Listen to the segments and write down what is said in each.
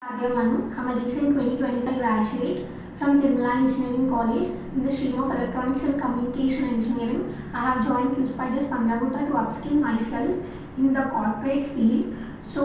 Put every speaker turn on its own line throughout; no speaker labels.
SADIA BANO. I'm a recent 2025 graduate from Tirumala Engineering College in the stream of Electronics and Communication Engineering. I have joined Qspiders Punjagutta to upskill myself in the corporate field. So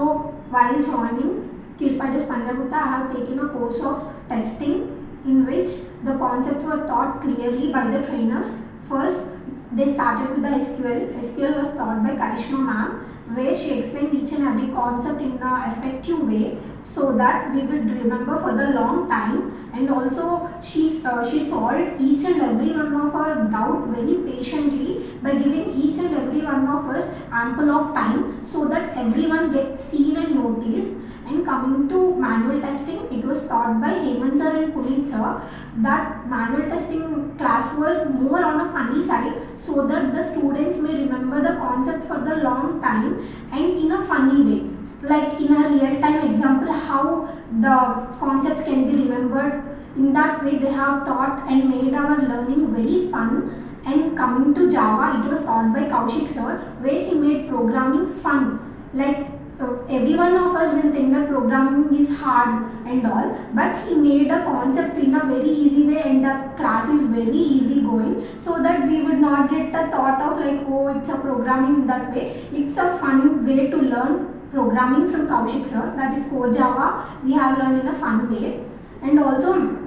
while joining Qspiders Punjagutta, I have taken a course of testing in which the concepts were taught clearly by the trainers. First, they started with the SQL. SQL was taught by Karishma ma'am, where she explained each and every concept in an effective way so that we would remember for the long time, and also she solved each and every one of our doubt very patiently by giving each and every one of us ample of time so that everyone gets seen and noticed. And coming to manual testing, it was taught by Hemant sir and Puneet sir. That manual testing class was more on a funny side so that the students may remember the concept for the long time and in a funny way. Like in a real-time example, how the concepts can be remembered. In that way, they have taught and made our learning very fun. And coming to Java, it was taught by Kaushik sir, where he made programming fun. Like every one of us will think that programming is hard and all, but he made a concept in a very easy way and the class is very easy going, so that we would not get the thought of like, oh, it's a programming that way. It's a fun way to learn programming from Kaushik sir, that is core Java. We have learned in a fun way. And also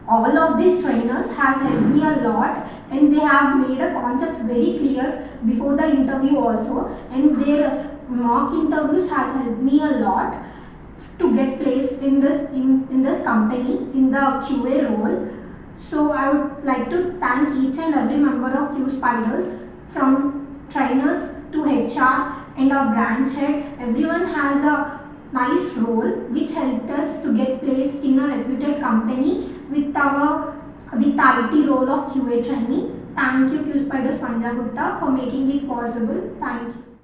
all of these trainers has helped me a lot, and they have made a concepts very clear before the interview also, and their mock interviews has helped me a lot to get placed in this company in the QA role. So I would like to thank each and every member of Qspiders, from trainers to HR and our branch head. Everyone has a nice role which helped us to get placed in a reputed company with the IT role of QA trainee. Thank you Qspiders Punjagutta for making it possible. Thank you.